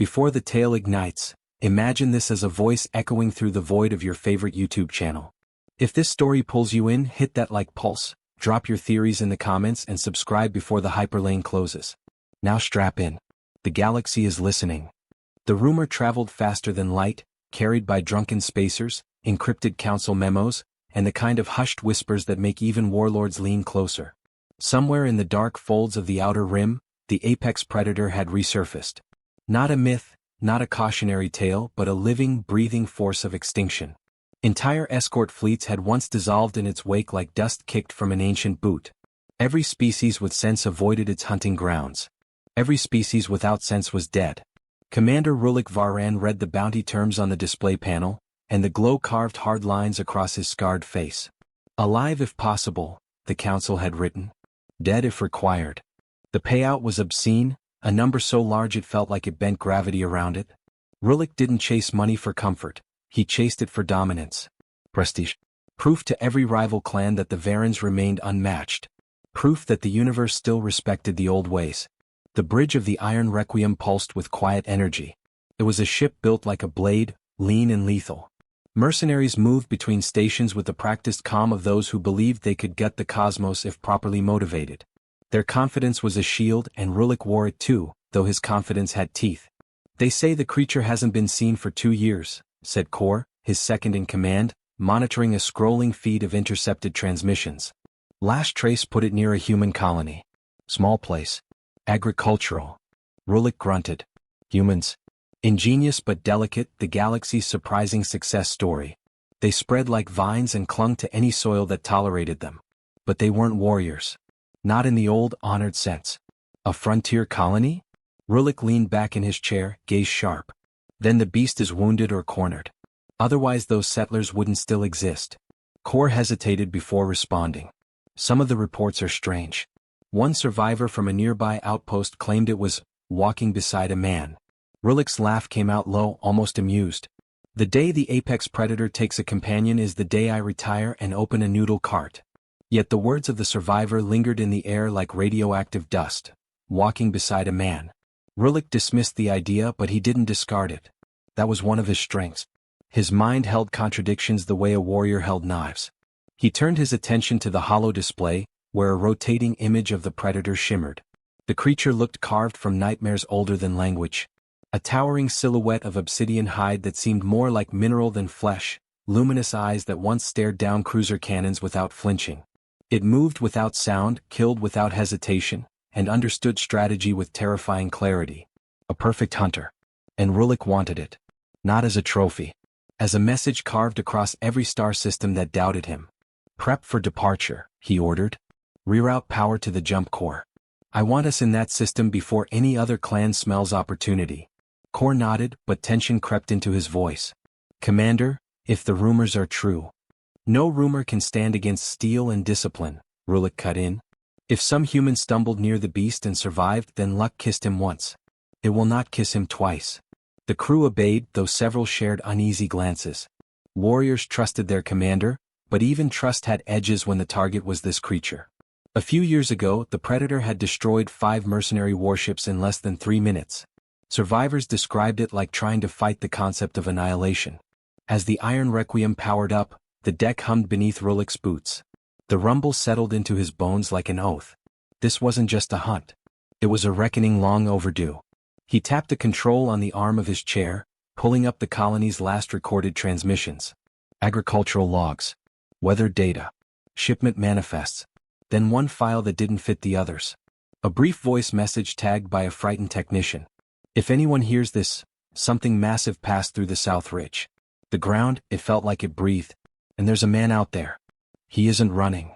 Before the tale ignites, imagine this as a voice echoing through the void of your favorite YouTube channel. If this story pulls you in, hit that like pulse, drop your theories in the comments and subscribe before the hyperlane closes. Now strap in. The galaxy is listening. The rumor traveled faster than light, carried by drunken spacers, encrypted council memos, and the kind of hushed whispers that make even warlords lean closer. Somewhere in the dark folds of the outer rim, the apex predator had resurfaced. Not a myth, not a cautionary tale, but a living, breathing force of extinction. Entire escort fleets had once dissolved in its wake like dust kicked from an ancient boot. Every species with sense avoided its hunting grounds. Every species without sense was dead. Commander Rulik Varan read the bounty terms on the display panel, and the glow carved hard lines across his scarred face. Alive if possible, the council had written. Dead if required. The payout was obscene, a number so large it felt like it bent gravity around it. Rulik didn't chase money for comfort, he chased it for dominance. Prestige. Proof to every rival clan that the Varans remained unmatched. Proof that the universe still respected the old ways. The bridge of the Iron Requiem pulsed with quiet energy. It was a ship built like a blade, lean and lethal. Mercenaries moved between stations with the practiced calm of those who believed they could gut the cosmos if properly motivated. Their confidence was a shield, and Rulik wore it too, though his confidence had teeth. They say the creature hasn't been seen for 2 years, said Kor, his second in command, monitoring a scrolling feed of intercepted transmissions. Last trace put it near a human colony. Small place. Agricultural. Rulik grunted. Humans. Ingenious but delicate, the galaxy's surprising success story. They spread like vines and clung to any soil that tolerated them. But they weren't warriors. Not in the old, honored sense. A frontier colony? Rulik leaned back in his chair, gaze sharp. Then the beast is wounded or cornered. Otherwise those settlers wouldn't still exist. Kor hesitated before responding. Some of the reports are strange. One survivor from a nearby outpost claimed it was walking beside a man. Rulik's laugh came out low, almost amused. The day the apex predator takes a companion is the day I retire and open a noodle cart. Yet the words of the survivor lingered in the air like radioactive dust. Walking beside a man. Rulik dismissed the idea, but he didn't discard it. That was one of his strengths. His mind held contradictions the way a warrior held knives. He turned his attention to the hollow display, where a rotating image of the predator shimmered. The creature looked carved from nightmares older than language. A towering silhouette of obsidian hide that seemed more like mineral than flesh, luminous eyes that once stared down cruiser cannons without flinching. It moved without sound, killed without hesitation, and understood strategy with terrifying clarity. A perfect hunter. And Rulik wanted it. Not as a trophy. As a message carved across every star system that doubted him. Prep for departure, he ordered. Reroute power to the jump core. I want us in that system before any other clan smells opportunity. Kor nodded, but tension crept into his voice. Commander, if the rumors are true. No rumor can stand against steel and discipline, Rulik cut in. If some human stumbled near the beast and survived, then luck kissed him once. It will not kiss him twice. The crew obeyed, though several shared uneasy glances. Warriors trusted their commander, but even trust had edges when the target was this creature. A few years ago, the Predator had destroyed 5 mercenary warships in less than 3 minutes. Survivors described it like trying to fight the concept of annihilation. As the Iron Requiem powered up, the deck hummed beneath Rulik's boots. The rumble settled into his bones like an oath. This wasn't just a hunt. It was a reckoning long overdue. He tapped the control on the arm of his chair, pulling up the colony's last recorded transmissions. Agricultural logs. Weather data. Shipment manifests. Then one file that didn't fit the others. A brief voice message tagged by a frightened technician. If anyone hears this, something massive passed through the South Ridge. The ground, it felt like it breathed. And there's a man out there. He isn't running.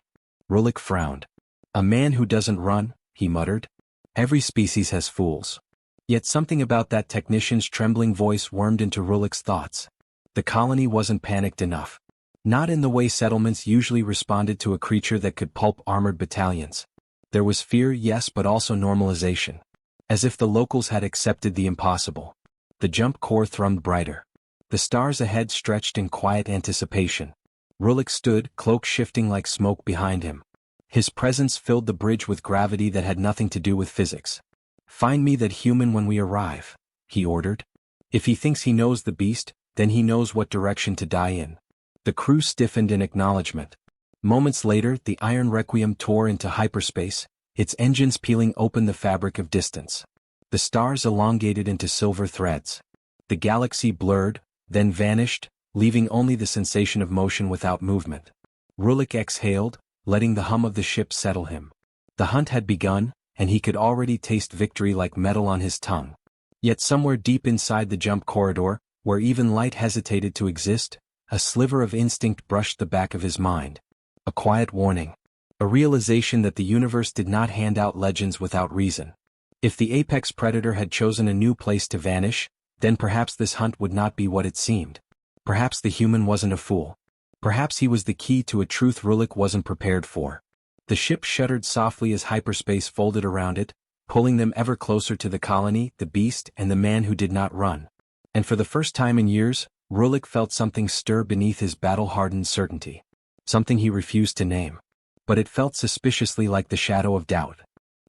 Rulik frowned. A man who doesn't run, he muttered. Every species has fools. Yet something about that technician's trembling voice wormed into Rulik's thoughts. The colony wasn't panicked enough. Not in the way settlements usually responded to a creature that could pulp armored battalions. There was fear, yes, but also normalization. As if the locals had accepted the impossible. The jump core thrummed brighter. The stars ahead stretched in quiet anticipation. Rulik stood, cloak shifting like smoke behind him. His presence filled the bridge with gravity that had nothing to do with physics. Find me that human when we arrive, he ordered. "If he thinks he knows the beast, then he knows what direction to die in." The crew stiffened in acknowledgement. Moments later, the iron requiem tore into hyperspace, its engines peeling open the fabric of distance. The stars elongated into silver threads. The galaxy blurred, then vanished, leaving only the sensation of motion without movement. Rulik exhaled, letting the hum of the ship settle him. The hunt had begun, and he could already taste victory like metal on his tongue. Yet somewhere deep inside the jump corridor, where even light hesitated to exist, a sliver of instinct brushed the back of his mind. A quiet warning. A realization that the universe did not hand out legends without reason. If the apex predator had chosen a new place to vanish, then perhaps this hunt would not be what it seemed. Perhaps the human wasn't a fool. Perhaps he was the key to a truth Rulik wasn't prepared for. The ship shuddered softly as hyperspace folded around it, pulling them ever closer to the colony, the beast, and the man who did not run. And for the first time in years, Rulik felt something stir beneath his battle-hardened certainty. Something he refused to name. But it felt suspiciously like the shadow of doubt.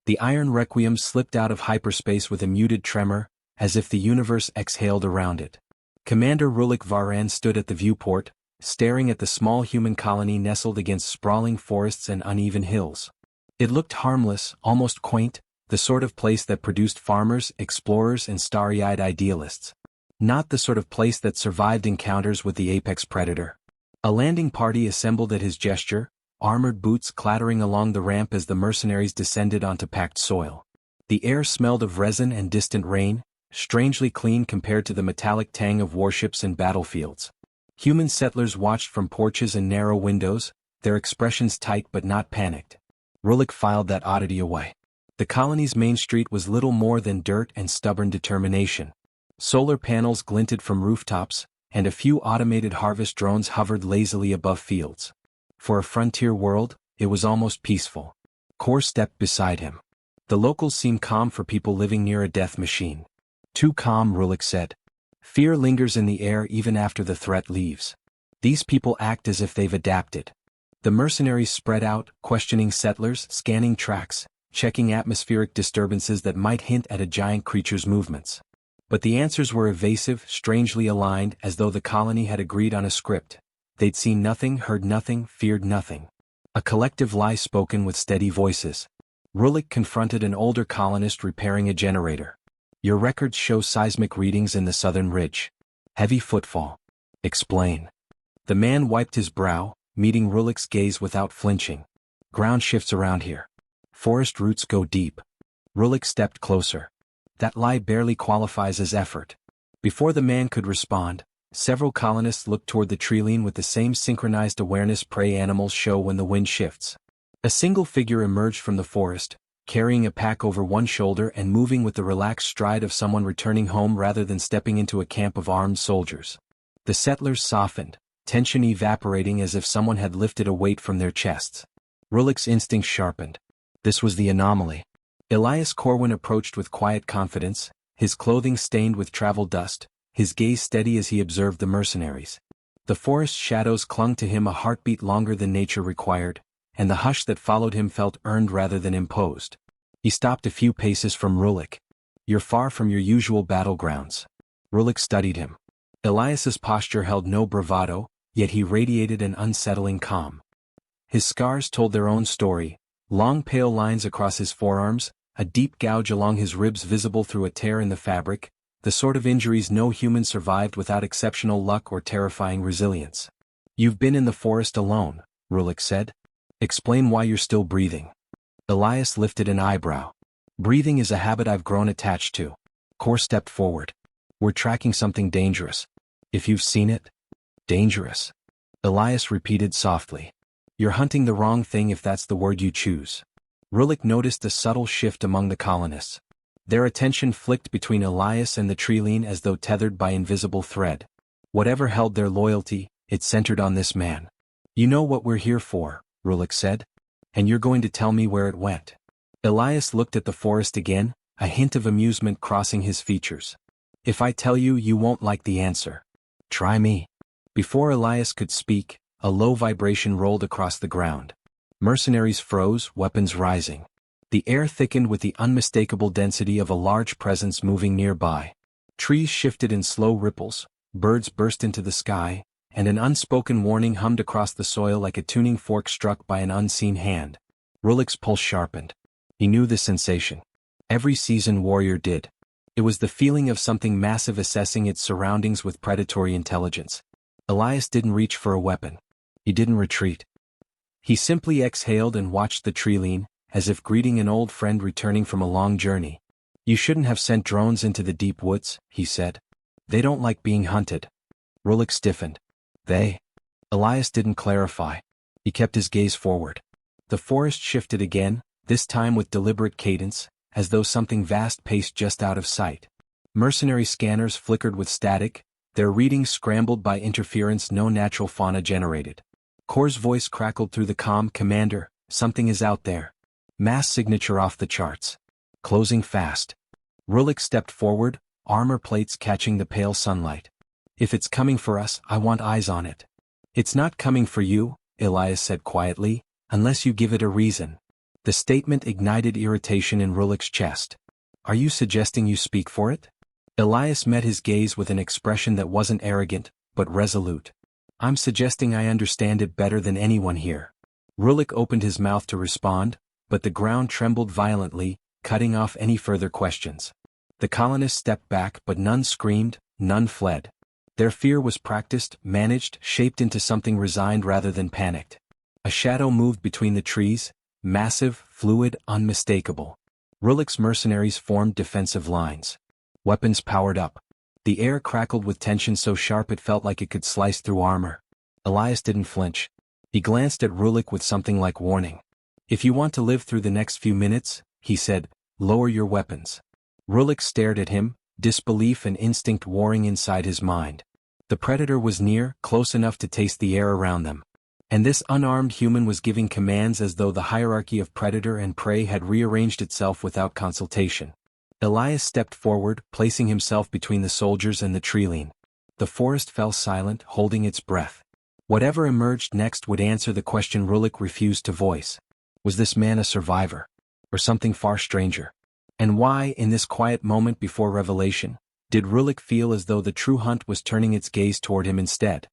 The iron requiem slipped out of hyperspace with a muted tremor, as if the universe exhaled around it. Commander Rulik Varan stood at the viewport, staring at the small human colony nestled against sprawling forests and uneven hills. It looked harmless, almost quaint, the sort of place that produced farmers, explorers, and starry-eyed idealists. Not the sort of place that survived encounters with the apex predator. A landing party assembled at his gesture, armored boots clattering along the ramp as the mercenaries descended onto packed soil. The air smelled of resin and distant rain, strangely clean compared to the metallic tang of warships and battlefields. Human settlers watched from porches and narrow windows, their expressions tight but not panicked. Rulik filed that oddity away. The colony's main street was little more than dirt and stubborn determination. Solar panels glinted from rooftops, and a few automated harvest drones hovered lazily above fields. For a frontier world, it was almost peaceful. Kor stepped beside him. The locals seemed calm for people living near a death machine. Too calm, Rulik said. Fear lingers in the air even after the threat leaves. These people act as if they've adapted. The mercenaries spread out, questioning settlers, scanning tracks, checking atmospheric disturbances that might hint at a giant creature's movements. But the answers were evasive, strangely aligned, as though the colony had agreed on a script. They'd seen nothing, heard nothing, feared nothing. A collective lie spoken with steady voices. Rulik confronted an older colonist repairing a generator. Your records show seismic readings in the southern ridge. Heavy footfall. Explain. The man wiped his brow, meeting Rulik's gaze without flinching. Ground shifts around here. Forest roots go deep. Rulik stepped closer. That lie barely qualifies as effort. Before the man could respond, several colonists looked toward the treeline with the same synchronized awareness prey animals show when the wind shifts. A single figure emerged from the forest, carrying a pack over one shoulder and moving with the relaxed stride of someone returning home rather than stepping into a camp of armed soldiers. The settlers softened, tension evaporating as if someone had lifted a weight from their chests. Rulik's instincts sharpened. This was the anomaly. Elias Corwin approached with quiet confidence, his clothing stained with travel dust, his gaze steady as he observed the mercenaries. The forest shadows clung to him a heartbeat longer than nature required, and the hush that followed him felt earned rather than imposed. He stopped a few paces from Rulik. You're far from your usual battlegrounds. Rulik studied him. Elias's posture held no bravado, yet he radiated an unsettling calm. His scars told their own story, long pale lines across his forearms, a deep gouge along his ribs visible through a tear in the fabric, the sort of injuries no human survived without exceptional luck or terrifying resilience. You've been in the forest alone, Rulik said. Explain why you're still breathing. Elias lifted an eyebrow. Breathing is a habit I've grown attached to. Kor stepped forward. We're tracking something dangerous. If you've seen it. Dangerous. Elias repeated softly. You're hunting the wrong thing if that's the word you choose. Rulik noticed a subtle shift among the colonists. Their attention flicked between Elias and the treeline as though tethered by invisible thread. Whatever held their loyalty, it centered on this man. You know what we're here for, Rulik said. And you're going to tell me where it went. Elias looked at the forest again, a hint of amusement crossing his features. If I tell you, you won't like the answer. Try me. Before Elias could speak, a low vibration rolled across the ground. Mercenaries froze, weapons rising. The air thickened with the unmistakable density of a large presence moving nearby. Trees shifted in slow ripples, birds burst into the sky, and an unspoken warning hummed across the soil like a tuning fork struck by an unseen hand. Rulik's pulse sharpened. He knew the sensation. Every seasoned warrior did. It was the feeling of something massive assessing its surroundings with predatory intelligence. Elias didn't reach for a weapon. He didn't retreat. He simply exhaled and watched the tree lean, as if greeting an old friend returning from a long journey. "You shouldn't have sent drones into the deep woods," he said. "They don't like being hunted." Rulik stiffened. "They?" Elias didn't clarify. He kept his gaze forward. The forest shifted again, this time with deliberate cadence, as though something vast paced just out of sight. Mercenary scanners flickered with static, their readings scrambled by interference no natural fauna generated. Kor's voice crackled through the calm, "Commander, something is out there. Mass signature off the charts. Closing fast." Rulik stepped forward, armor plates catching the pale sunlight. "If it's coming for us, I want eyes on it." "It's not coming for you," Elias said quietly, "unless you give it a reason." The statement ignited irritation in Rulik's chest. "Are you suggesting you speak for it?" Elias met his gaze with an expression that wasn't arrogant, but resolute. "I'm suggesting I understand it better than anyone here." Rulik opened his mouth to respond, but the ground trembled violently, cutting off any further questions. The colonists stepped back, but none screamed, none fled. Their fear was practiced, managed, shaped into something resigned rather than panicked. A shadow moved between the trees, massive, fluid, unmistakable. Rulik's mercenaries formed defensive lines. Weapons powered up. The air crackled with tension so sharp it felt like it could slice through armor. Elias didn't flinch. He glanced at Rulik with something like warning. "If you want to live through the next few minutes," he said, "lower your weapons." Rulik stared at him, disbelief and instinct warring inside his mind. The predator was near, close enough to taste the air around them. And this unarmed human was giving commands as though the hierarchy of predator and prey had rearranged itself without consultation. Elias stepped forward, placing himself between the soldiers and the treeline. The forest fell silent, holding its breath. Whatever emerged next would answer the question Rulik refused to voice. Was this man a survivor? Or something far stranger? And why, in this quiet moment before revelation, did Rulik feel as though the true hunt was turning its gaze toward him instead?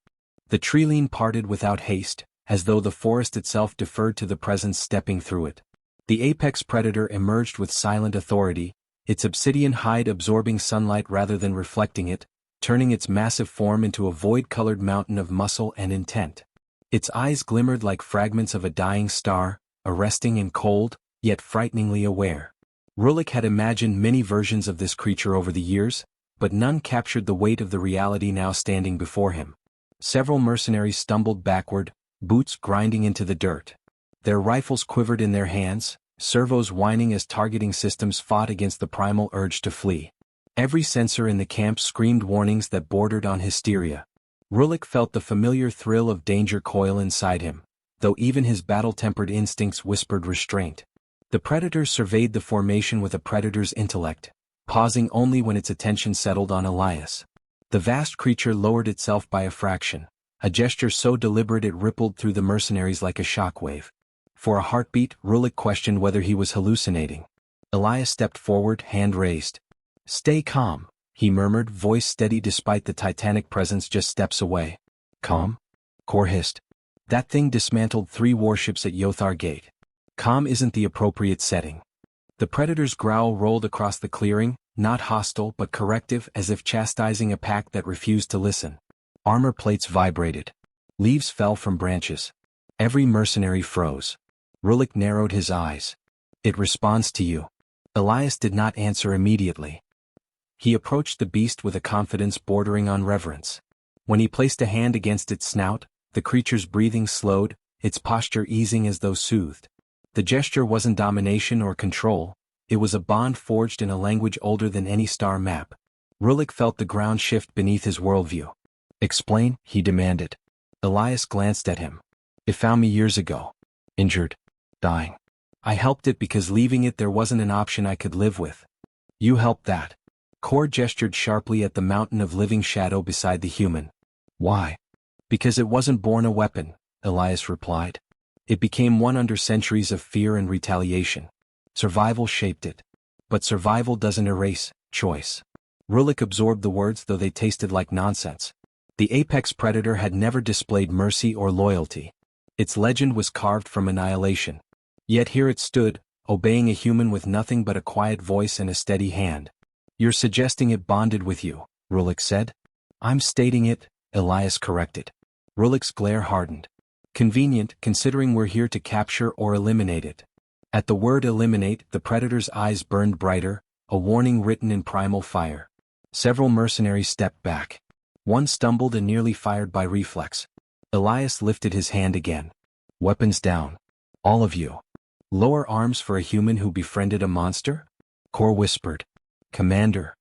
The treeline parted without haste, as though the forest itself deferred to the presence stepping through it. The apex predator emerged with silent authority, its obsidian hide absorbing sunlight rather than reflecting it, turning its massive form into a void-colored mountain of muscle and intent. Its eyes glimmered like fragments of a dying star, arresting and cold, yet frighteningly aware. Rulik had imagined many versions of this creature over the years, but none captured the weight of the reality now standing before him. Several mercenaries stumbled backward, boots grinding into the dirt. Their rifles quivered in their hands, servos whining as targeting systems fought against the primal urge to flee. Every sensor in the camp screamed warnings that bordered on hysteria. Rulik felt the familiar thrill of danger coil inside him, though even his battle-tempered instincts whispered restraint. The predator surveyed the formation with a predator's intellect, pausing only when its attention settled on Elias. The vast creature lowered itself by a fraction, a gesture so deliberate it rippled through the mercenaries like a shockwave. For a heartbeat, Rulik questioned whether he was hallucinating. Elias stepped forward, hand raised. "Stay calm," he murmured, voice steady despite the titanic presence just steps away. "Calm?" Kor hissed. "That thing dismantled 3 warships at Yothar Gate. Calm isn't the appropriate setting." The predator's growl rolled across the clearing, not hostile but corrective, as if chastising a pack that refused to listen. Armor plates vibrated. Leaves fell from branches. Every mercenary froze. Rulik narrowed his eyes. "It responds to you." Elias did not answer immediately. He approached the beast with a confidence bordering on reverence. When he placed a hand against its snout, the creature's breathing slowed, its posture easing as though soothed. The gesture wasn't domination or control, it was a bond forged in a language older than any star map. Rulik felt the ground shift beneath his worldview. "Explain," he demanded. Elias glanced at him. "It found me years ago. Injured. Dying. I helped it because leaving it there wasn't an option I could live with. You helped that." Kor gestured sharply at the mountain of living shadow beside the human. "Why?" "Because it wasn't born a weapon," Elias replied. "It became one under centuries of fear and retaliation. Survival shaped it. But survival doesn't erase choice." Rulik absorbed the words though they tasted like nonsense. The apex predator had never displayed mercy or loyalty. Its legend was carved from annihilation. Yet here it stood, obeying a human with nothing but a quiet voice and a steady hand. "You're suggesting it bonded with you," Rulik said. "I'm stating it," Elias corrected. Rulik's glare hardened. "Convenient, considering we're here to capture or eliminate it." At the word eliminate, the predator's eyes burned brighter, a warning written in primal fire. Several mercenaries stepped back. One stumbled and nearly fired by reflex. Elias lifted his hand again. "Weapons down. All of you." "Lower arms for a human who befriended a monster?" Kor whispered. "Commander."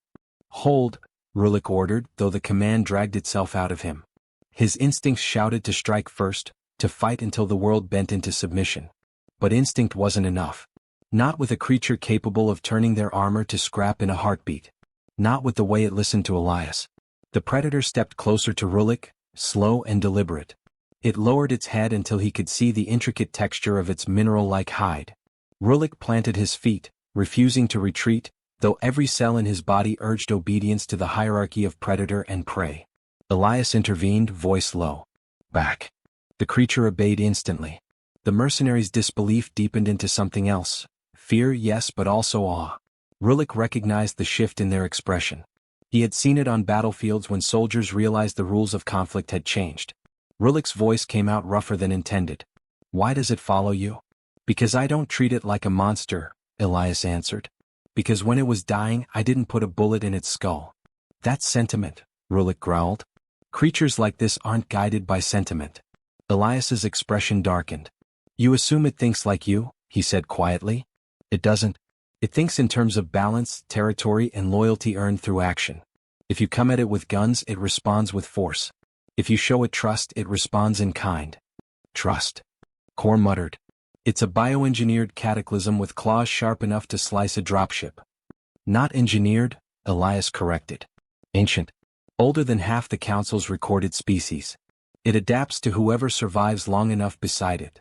"Hold," Rulik ordered, though the command dragged itself out of him. His instincts shouted to strike first, to fight until the world bent into submission. But instinct wasn't enough. Not with a creature capable of turning their armor to scrap in a heartbeat. Not with the way it listened to Elias. The predator stepped closer to Rulik, slow and deliberate. It lowered its head until he could see the intricate texture of its mineral-like hide. Rulik planted his feet, refusing to retreat, though every cell in his body urged obedience to the hierarchy of predator and prey. Elias intervened, voice low. "Back." The creature obeyed instantly. The mercenaries' disbelief deepened into something else. Fear, yes, but also awe. Rulik recognized the shift in their expression. He had seen it on battlefields when soldiers realized the rules of conflict had changed. Rulik's voice came out rougher than intended. "Why does it follow you?" "Because I don't treat it like a monster," Elias answered. "Because when it was dying I didn't put a bullet in its skull." "That's sentiment," Rulik growled. "Creatures like this aren't guided by sentiment." Elias's expression darkened. "You assume it thinks like you," he said quietly. "It doesn't. It thinks in terms of balance, territory, and loyalty earned through action. If you come at it with guns, it responds with force. If you show it trust, it responds in kind." "Trust," Kor muttered. "It's a bioengineered cataclysm with claws sharp enough to slice a dropship." "Not engineered," Elias corrected. "Ancient. Older than half the Council's recorded species. It adapts to whoever survives long enough beside it."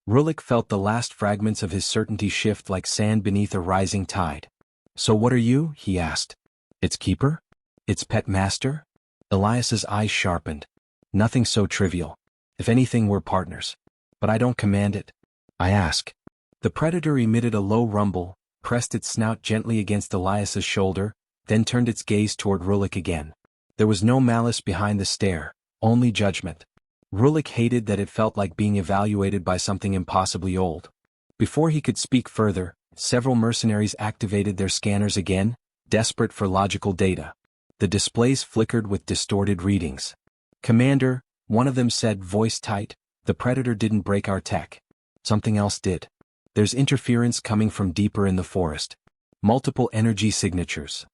Rulik felt the last fragments of his certainty shift like sand beneath a rising tide. "So what are you?" he asked. "Its keeper? Its pet master?" Elias's eyes sharpened. "Nothing so trivial. If anything, we're partners. But I don't command it. I ask." The predator emitted a low rumble, pressed its snout gently against Elias's shoulder, then turned its gaze toward Rulik again. There was no malice behind the stare, only judgment. Rulik hated that it felt like being evaluated by something impossibly old. Before he could speak further, several mercenaries activated their scanners again, desperate for logical data. The displays flickered with distorted readings. "Commander," one of them said, voice tight, "the predator didn't break our tech. Something else did. There's interference coming from deeper in the forest. Multiple energy signatures."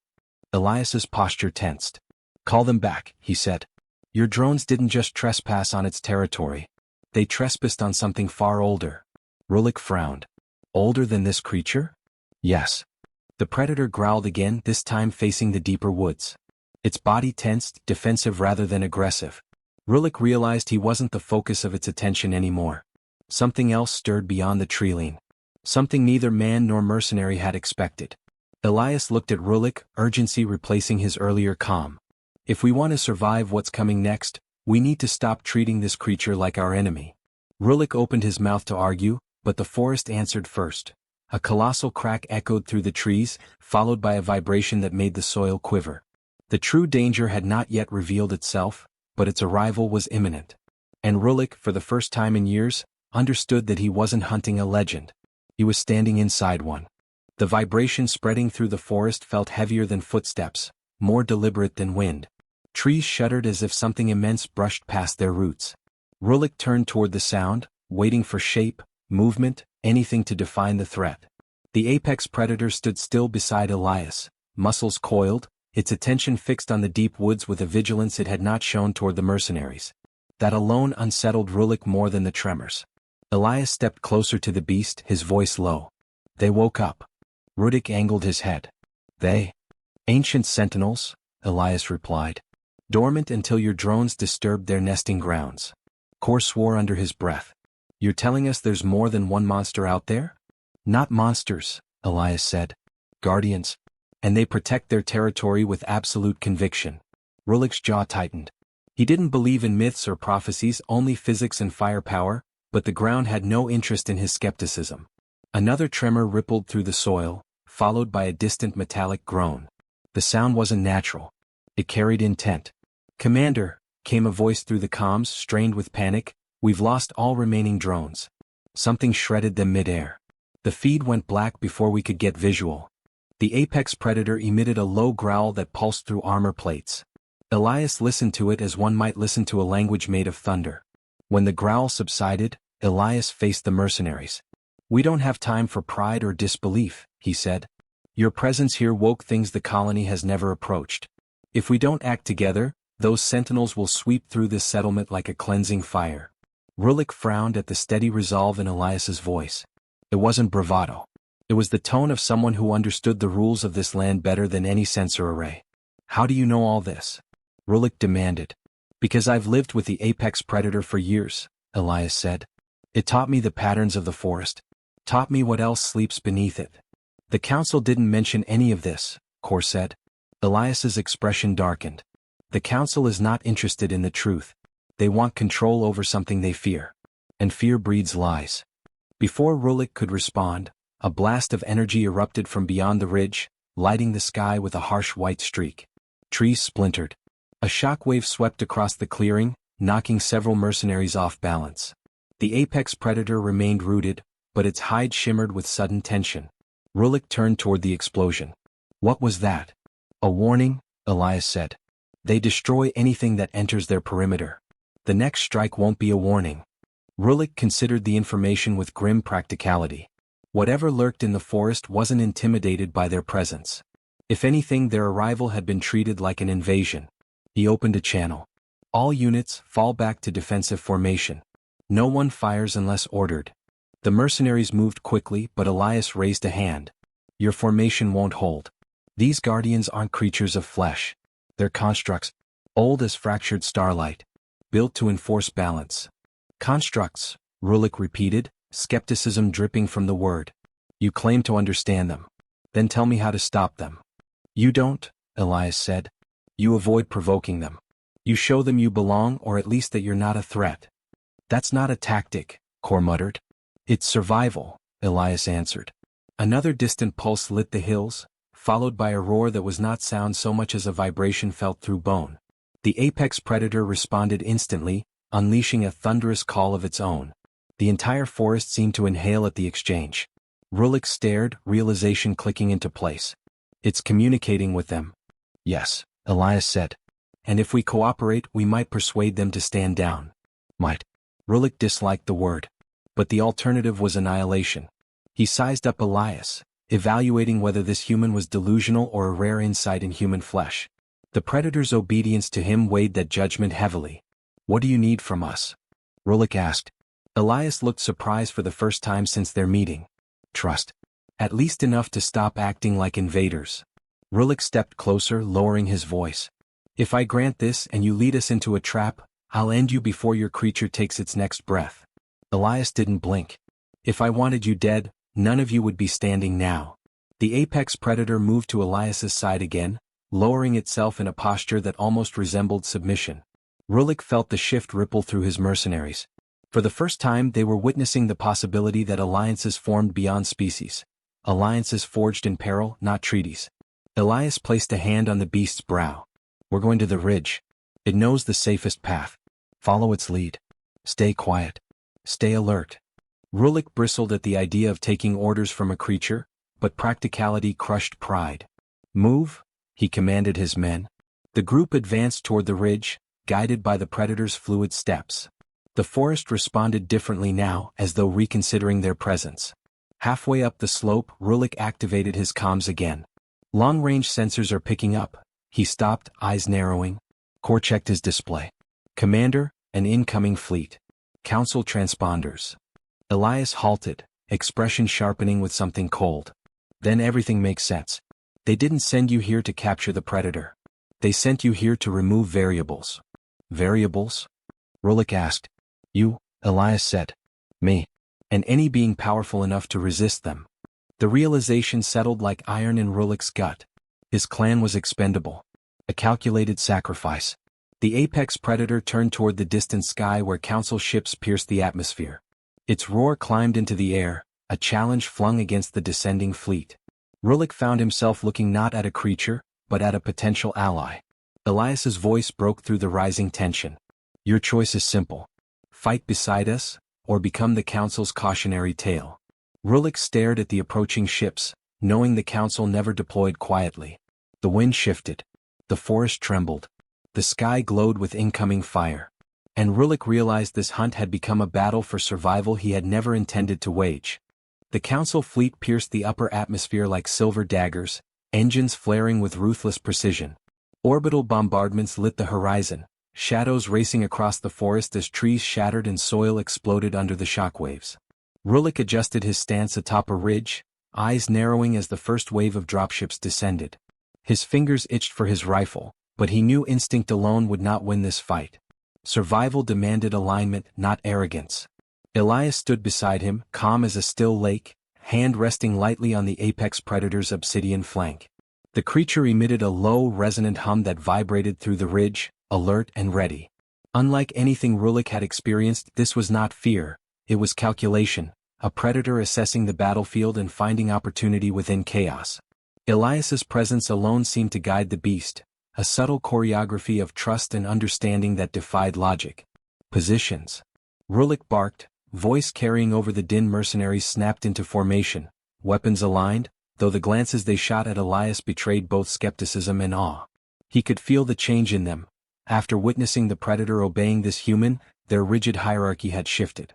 Elias's posture tensed. "Call them back," he said. "Your drones didn't just trespass on its territory. They trespassed on something far older." Rulik frowned. "Older than this creature?" "Yes." The predator growled again, this time facing the deeper woods. Its body tensed, defensive rather than aggressive. Rulik realized he wasn't the focus of its attention anymore. Something else stirred beyond the treeline. Something neither man nor mercenary had expected. Elias looked at Rulik, urgency replacing his earlier calm. "If we want to survive what's coming next, we need to stop treating this creature like our enemy." Rulik opened his mouth to argue, but the forest answered first. A colossal crack echoed through the trees, followed by a vibration that made the soil quiver. The true danger had not yet revealed itself, but its arrival was imminent. And Rulik, for the first time in years, understood that he wasn't hunting a legend. He was standing inside one. The vibration spreading through the forest felt heavier than footsteps, more deliberate than wind. Trees shuddered as if something immense brushed past their roots. Rulik turned toward the sound, waiting for shape, movement, anything to define the threat. The apex predator stood still beside Elias, muscles coiled, its attention fixed on the deep woods with a vigilance it had not shown toward the mercenaries. That alone unsettled Rulik more than the tremors. Elias stepped closer to the beast, his voice low. "They woke up." Rulik angled his head. "They?" "Ancient sentinels," Elias replied. "Dormant until your drones disturbed their nesting grounds." Kor swore under his breath. "You're telling us there's more than one monster out there?" "Not monsters," Elias said. "Guardians. And they protect their territory with absolute conviction. Rulik's jaw tightened. He didn't believe in myths or prophecies, only physics and firepower, but the ground had no interest in his skepticism. Another tremor rippled through the soil, followed by a distant metallic groan. The sound wasn't natural. It carried intent. "Commander," came a voice through the comms, strained with panic, "we've lost all remaining drones." Something shredded them mid-air. The feed went black before we could get visual. The apex predator emitted a low growl that pulsed through armor plates. Elias listened to it as one might listen to a language made of thunder. When the growl subsided, Elias faced the mercenaries. "We don't have time for pride or disbelief," he said. "Your presence here woke things the colony has never approached. If we don't act together, those sentinels will sweep through this settlement like a cleansing fire." Rulik frowned at the steady resolve in Elias's voice. It wasn't bravado. It was the tone of someone who understood the rules of this land better than any sensor array. "How do you know all this?" Rulik demanded. "Because I've lived with the apex predator for years," Elias said. "It taught me the patterns of the forest. Taught me what else sleeps beneath it." "The council didn't mention any of this," Kor said. Elias's expression darkened. "The council is not interested in the truth. They want control over something they fear. And fear breeds lies." Before Rulik could respond, a blast of energy erupted from beyond the ridge, lighting the sky with a harsh white streak. Trees splintered. A shockwave swept across the clearing, knocking several mercenaries off balance. The apex predator remained rooted, but its hide shimmered with sudden tension. Rulik turned toward the explosion. "What was that?" "A warning," Elias said. "They destroy anything that enters their perimeter. The next strike won't be a warning." Rulik considered the information with grim practicality. Whatever lurked in the forest wasn't intimidated by their presence. If anything, their arrival had been treated like an invasion. He opened a channel. "All units, fall back to defensive formation. No one fires unless ordered." The mercenaries moved quickly, but Elias raised a hand. "Your formation won't hold. These guardians aren't creatures of flesh. They're constructs, old as fractured starlight, built to enforce balance." "Constructs," Rulik repeated, skepticism dripping from the word. "You claim to understand them. Then tell me how to stop them." "You don't," Elias said. "You avoid provoking them. You show them you belong, or at least that you're not a threat." "That's not a tactic," Kor muttered. "It's survival," Elias answered. Another distant pulse lit the hills, followed by a roar that was not sound so much as a vibration felt through bone. The apex predator responded instantly, unleashing a thunderous call of its own. The entire forest seemed to inhale at the exchange. Rulik stared, realization clicking into place. "It's communicating with them." "Yes," Elias said. "And if we cooperate, we might persuade them to stand down." "Might." Rulik disliked the word. But the alternative was annihilation. He sized up Elias, evaluating whether this human was delusional or a rare insight in human flesh. The predator's obedience to him weighed that judgment heavily. "What do you need from us?" Rulik asked. Elias looked surprised for the first time since their meeting. "Trust. At least enough to stop acting like invaders." Rulik stepped closer, lowering his voice. "If I grant this and you lead us into a trap, I'll end you before your creature takes its next breath." Elias didn't blink. "If I wanted you dead, none of you would be standing now." The apex predator moved to Elias's side again, lowering itself in a posture that almost resembled submission. Rulik felt the shift ripple through his mercenaries. For the first time they were witnessing the possibility that alliances formed beyond species. Alliances forged in peril, not treaties. Elias placed a hand on the beast's brow. "We're going to the ridge. It knows the safest path. Follow its lead. Stay quiet. Stay alert." Rulik bristled at the idea of taking orders from a creature, but practicality crushed pride. "Move," he commanded his men. The group advanced toward the ridge, guided by the predator's fluid steps. The forest responded differently now, as though reconsidering their presence. Halfway up the slope, Rulik activated his comms again. "Long-range sensors are picking up." He stopped, eyes narrowing. Kor checked his display. "Commander, an incoming fleet. Council transponders." Elias halted, expression sharpening with something cold. "Then everything makes sense. They didn't send you here to capture the predator. They sent you here to remove variables." "Variables?" Rulik asked. "You," Elias said. "Me. And any being powerful enough to resist them." The realization settled like iron in Rulik's gut. His clan was expendable. A calculated sacrifice. The apex predator turned toward the distant sky where council ships pierced the atmosphere. Its roar climbed into the air, a challenge flung against the descending fleet. Rulik found himself looking not at a creature, but at a potential ally. Elias's voice broke through the rising tension. Your choice is simple. Fight beside us, or become the council's cautionary tale. Rulik stared at the approaching ships, knowing the council never deployed quietly. The wind shifted. The forest trembled. The sky glowed with incoming fire. And Rulik realized this hunt had become a battle for survival he had never intended to wage. The council fleet pierced the upper atmosphere like silver daggers, engines flaring with ruthless precision. Orbital bombardments lit the horizon, shadows racing across the forest as trees shattered and soil exploded under the shockwaves. Rulik adjusted his stance atop a ridge, eyes narrowing as the first wave of dropships descended. His fingers itched for his rifle, but he knew instinct alone would not win this fight. Survival demanded alignment, not arrogance. Elias stood beside him, calm as a still lake, hand resting lightly on the apex predator's obsidian flank. The creature emitted a low, resonant hum that vibrated through the ridge, alert and ready. Unlike anything Rulik had experienced, this was not fear, it was calculation, a predator assessing the battlefield and finding opportunity within chaos. Elias's presence alone seemed to guide the beast, a subtle choreography of trust and understanding that defied logic. Positions. Rulik barked, voice carrying over the din. Mercenaries snapped into formation, weapons aligned, though the glances they shot at Elias betrayed both skepticism and awe. He could feel the change in them. After witnessing the predator obeying this human, their rigid hierarchy had shifted.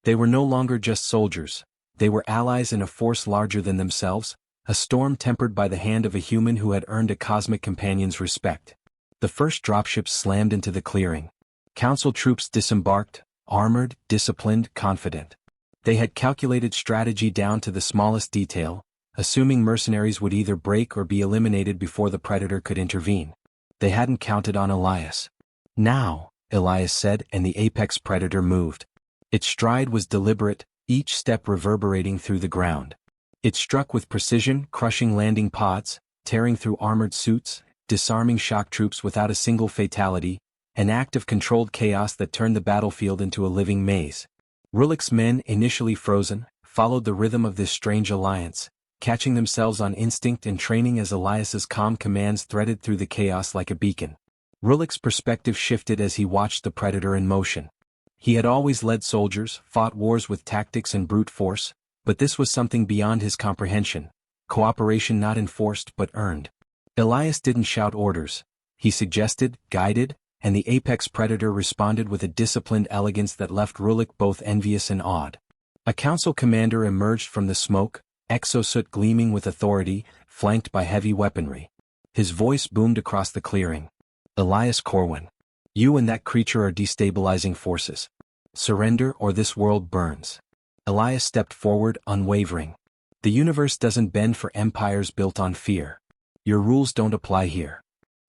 They were no longer just soldiers, they were allies in a force larger than themselves, a storm tempered by the hand of a human who had earned a cosmic companion's respect. The first dropships slammed into the clearing. Council troops disembarked, armored, disciplined, confident. They had calculated strategy down to the smallest detail, assuming mercenaries would either break or be eliminated before the predator could intervene. They hadn't counted on Elias. Now, Elias said, and the apex predator moved. Its stride was deliberate, each step reverberating through the ground. It struck with precision, crushing landing pods, tearing through armored suits, disarming shock troops without a single fatality, an act of controlled chaos that turned the battlefield into a living maze. Rulik's men, initially frozen, followed the rhythm of this strange alliance, catching themselves on instinct and training as Elias's calm commands threaded through the chaos like a beacon. Rulik's perspective shifted as he watched the predator in motion. He had always led soldiers, fought wars with tactics and brute force, but this was something beyond his comprehension, cooperation not enforced but earned. Elias didn't shout orders. He suggested, guided, and the apex predator responded with a disciplined elegance that left Rulik both envious and awed. A council commander emerged from the smoke, exosuit gleaming with authority, flanked by heavy weaponry. His voice boomed across the clearing. Elias Corwin. You and that creature are destabilizing forces. Surrender or this world burns. Elias stepped forward, unwavering. The universe doesn't bend for empires built on fear. Your rules don't apply here.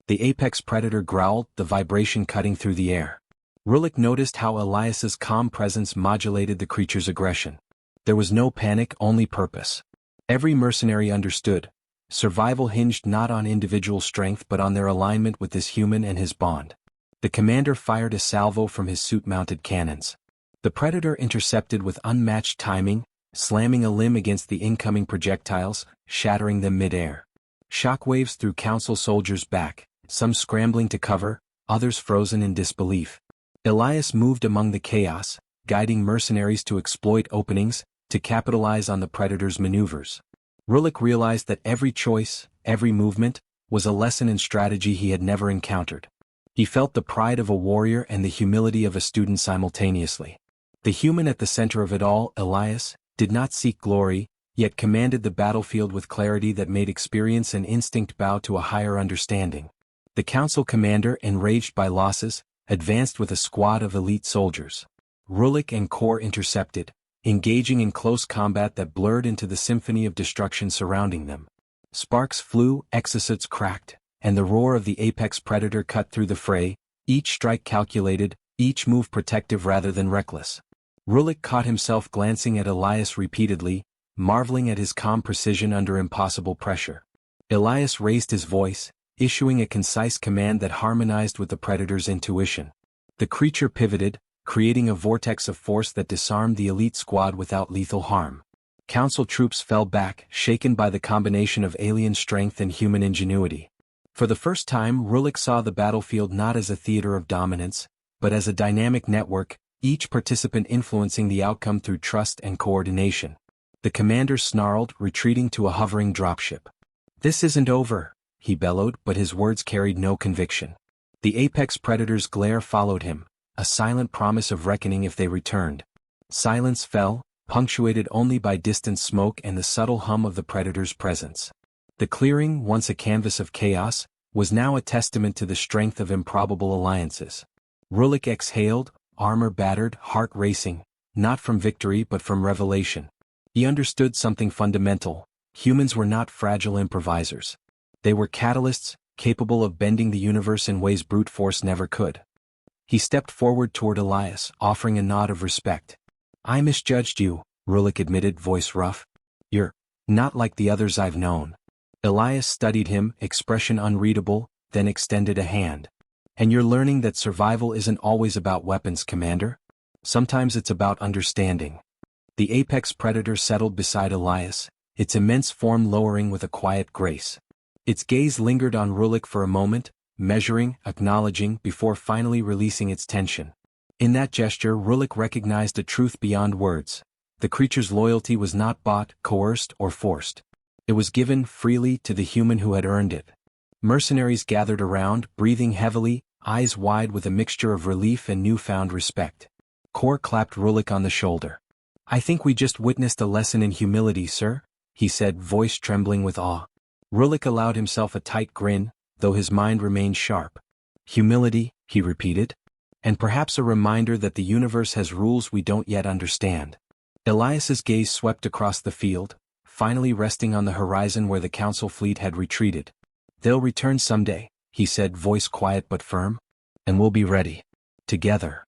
The apex predator growled, the vibration cutting through the air. Rulik noticed how Elias's calm presence modulated the creature's aggression. There was no panic, only purpose. Every mercenary understood. Survival hinged not on individual strength but on their alignment with this human and his bond. The commander fired a salvo from his suit-mounted cannons. The predator intercepted with unmatched timing, slamming a limb against the incoming projectiles, shattering them mid-air. Shockwaves threw council soldiers back, some scrambling to cover, others frozen in disbelief. Elias moved among the chaos, guiding mercenaries to exploit openings, to capitalize on the predator's maneuvers. Rulik realized that every choice, every movement, was a lesson in strategy he had never encountered. He felt the pride of a warrior and the humility of a student simultaneously. The human at the center of it all, Elias, did not seek glory, yet commanded the battlefield with clarity that made experience and instinct bow to a higher understanding. The council commander, enraged by losses, advanced with a squad of elite soldiers. Rulik and Kor intercepted, engaging in close combat that blurred into the symphony of destruction surrounding them. Sparks flew, exosuits cracked, and the roar of the apex predator cut through the fray, each strike calculated, each move protective rather than reckless. Rulik caught himself glancing at Elias repeatedly, marveling at his calm precision under impossible pressure. Elias raised his voice, issuing a concise command that harmonized with the predator's intuition. The creature pivoted, creating a vortex of force that disarmed the elite squad without lethal harm. Council troops fell back, shaken by the combination of alien strength and human ingenuity. For the first time, Rulik saw the battlefield not as a theater of dominance, but as a dynamic network, each participant influencing the outcome through trust and coordination. The commander snarled, retreating to a hovering dropship. "This isn't over," he bellowed, but his words carried no conviction. The apex predator's glare followed him, a silent promise of reckoning if they returned. Silence fell, punctuated only by distant smoke and the subtle hum of the predator's presence. The clearing, once a canvas of chaos, was now a testament to the strength of improbable alliances. Rulik exhaled, armor battered, heart racing, not from victory but from revelation. He understood something fundamental: humans were not fragile improvisers. They were catalysts, capable of bending the universe in ways brute force never could. He stepped forward toward Elias, offering a nod of respect. "I misjudged you," Rulik admitted, voice rough. "You're not like the others I've known." Elias studied him, expression unreadable, then extended a hand. "And you're learning that survival isn't always about weapons, Commander? Sometimes it's about understanding." The apex predator settled beside Elias, its immense form lowering with a quiet grace. Its gaze lingered on Rulik for a moment, measuring, acknowledging, before finally releasing its tension. In that gesture, Rulik recognized a truth beyond words. The creature's loyalty was not bought, coerced, or forced. It was given freely to the human who had earned it. Mercenaries gathered around, breathing heavily, eyes wide with a mixture of relief and newfound respect. Kor clapped Rulik on the shoulder. "I think we just witnessed a lesson in humility, sir," he said, voice trembling with awe. Rulik allowed himself a tight grin, though his mind remained sharp. "Humility," he repeated. "And perhaps a reminder that the universe has rules we don't yet understand." Elias's gaze swept across the field, finally resting on the horizon where the council fleet had retreated. "They'll return someday," he said, voice quiet but firm. "And we'll be ready. Together."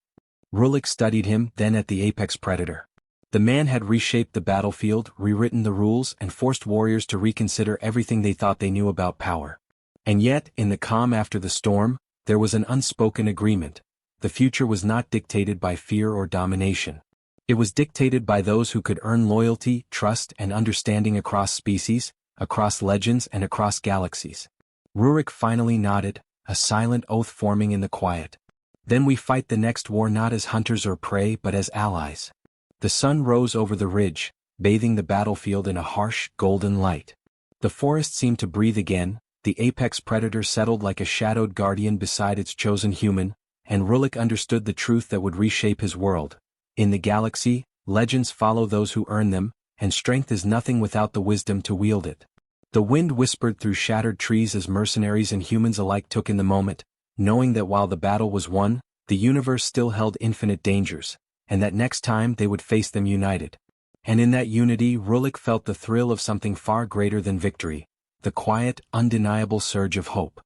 Rulik studied him, then at the apex predator. The man had reshaped the battlefield, rewritten the rules, and forced warriors to reconsider everything they thought they knew about power. And yet, in the calm after the storm, there was an unspoken agreement. The future was not dictated by fear or domination. It was dictated by those who could earn loyalty, trust, and understanding across species, across legends, and across galaxies. Rurik finally nodded, a silent oath forming in the quiet. "Then we fight the next war not as hunters or prey but as allies." The sun rose over the ridge, bathing the battlefield in a harsh, golden light. The forest seemed to breathe again, the apex predator settled like a shadowed guardian beside its chosen human, and Rulik understood the truth that would reshape his world. In the galaxy, legends follow those who earn them, and strength is nothing without the wisdom to wield it. The wind whispered through shattered trees as mercenaries and humans alike took in the moment, knowing that while the battle was won, the universe still held infinite dangers, and that next time they would face them united. And in that unity, Rulik felt the thrill of something far greater than victory, the quiet, undeniable surge of hope.